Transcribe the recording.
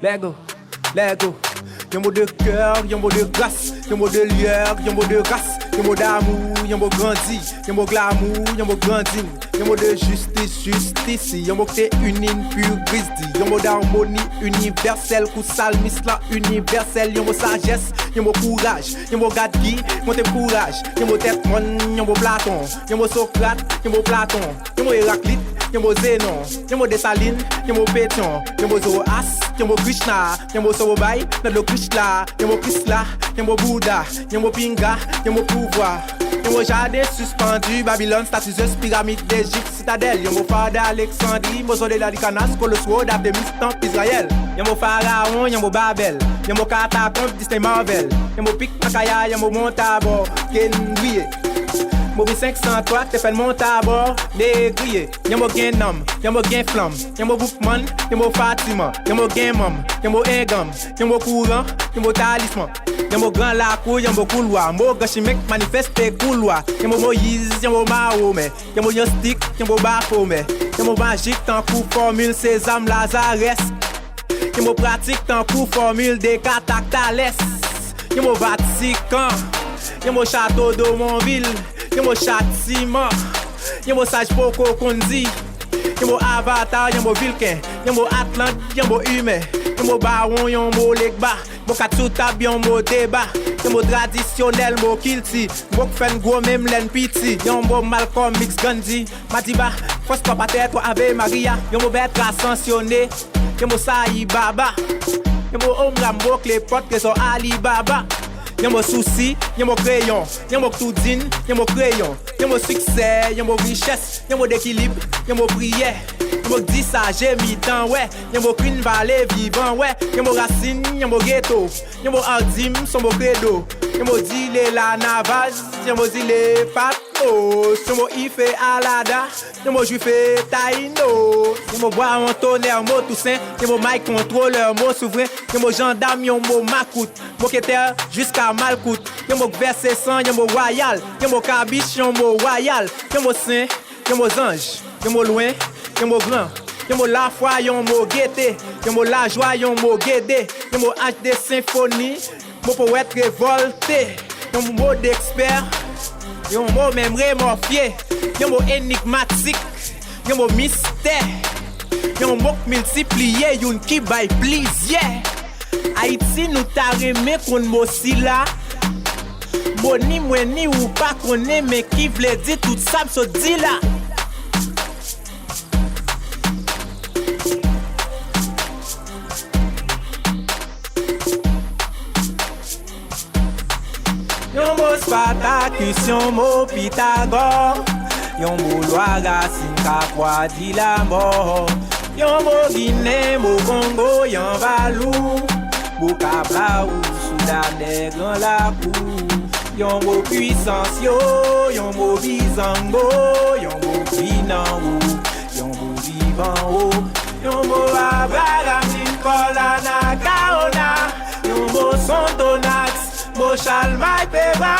Lego, Lego. Y'a mot de cœur, y'a mot de grâce, y'a mot de lueur, y'a mot de race, y'a mot d'amour, y'a mot grandi, y'a mot glamour, y'a mot grandine, y'a mot de justice, justice, y'a mot que t'es unine, pure grisdi, y'a mot d'harmonie universelle, coup salmis là universel, y'a mot sagesse, y'a mot courage, y'a mot gadgi, y'a mot courage, y'a mot tête mon, y'a mot Platon, y'a mot Socrate, y'a mot Platon, y'a mot Héraclite, y'a mot Zénon, y'a mot Dessalines, y'a mot Pétion, y'a mot Zoroas, y'a mot Krishna, y'a mot Sorobai, y'a mot Krishna, y'a mot Prisla, y'a mot Bouddha, y'a mot Pinga, y'a mot pouvoir, y'a mot jardin suspendu, Babylone, statueuse, pyramide d'Égypte, citadelle, y'a mot phare d'Alexandrie, mausolée d'Alicanas, Colossus, d'Artémis, temple Israël, y'a mot Pharaon, y'a mot Babel, y'a mot catacombe, Disney Marvel, y'a mot Pic Macaya, y'a mot Montabor, Kenouye. Mobile 503, t'es fait monter à bord, négrier. Y'a mon gain nom, y'a mon gain flamme, y'a mon bookman, y'a mon Fatima, y'a mon gain mom, y'a mon ingam, y'a mon courant, y'a mon talisman. Y'a mon grand lacou, y'a mon couloir, mon gâchimec manifeste couloir. Y'a mon Moïse, y'a mon Mahomet, y'a mon Yostik, y'a mon Baphomet. Y'a mon magique, tant coup formule Sésame Lazarès. Y'a mon pratique, tant coup formule des Catactales. Y'a mon Vatican, y'a mon château de Montville. Y'a mon châtiment, y'a mon sage poko kondi, y'a mon avatar, y'a mon vilquin, y'a mon atlante, y'a mon humain, y'a mon baron, y'a mon legba, mon katsutab, y'a mon débat, y'a mon traditionnel, mon kilti, mon fen gros même len piti, y'a mon Malcolm X Gandhi, Madiba, force pas tête, toi Ave Maria, y'a mon bête ascensionné, y'a mon Saï Baba, y'a mon Omra Mok les potes que sont Alibaba. Y'a mon souci, y'a mon crayon, y'a mon toudine, y'a mon crayon, y'a mon succès, y'a mon richesse, y'a mon équilibre, y'a mon prière, y'a mon 10 j'ai mis temps, ouais, y'a mon Queen Valley vivant, ouais, y'a mon racine, y'a mon ghetto, y'a mon ardim, son mon credo, y'a mon dile la navage, y'a mon dile patmos, y'a mon ife alada, y'a mon juif taïno, y'a mon bois en tonnerre, mot toussaint, y'a mon mic contrôleur, mot souverain, y'a mon gendarme, y'a mon macoute, moqueteur jusqu'à Malcoute, y'a mon verset 100, y'a mon royal, y'a mon cabiche, y'a mon royal, y'a mon saint, y'a mon ange, y'a mon loin, y'a mon grand, y'a mon la foi, y'a mon gaieté, y'a mon la joie, y'a mon guédé, y'a mon HD symphonie, mon poète révolté, y'a mon mot d'expert, y'a mon mot même rémorphié, y'a mon énigmatique, y'a mon mystère, y'a mon mot multiplié, y'une qui by please, yeah. Haïti nous t'a remé qu'on m'ossi là. Boni mweni ou pas qu'on est mais qui vle dit tout ça se dit là. Yon mot Spartacus, yon mot Pythagore, yon mot loi racine kapwa di la mort. Yon mot Guinée, mot Congo, yon valou. Bokabla ou Soudanais grand la cour. Yon mot puissance yo, yon mot bizango, yon mot binango, yon mot vivant o, yon mot Abraham Lincoln Anakaona, yon mot Sontonax, mot Chalmay Peba.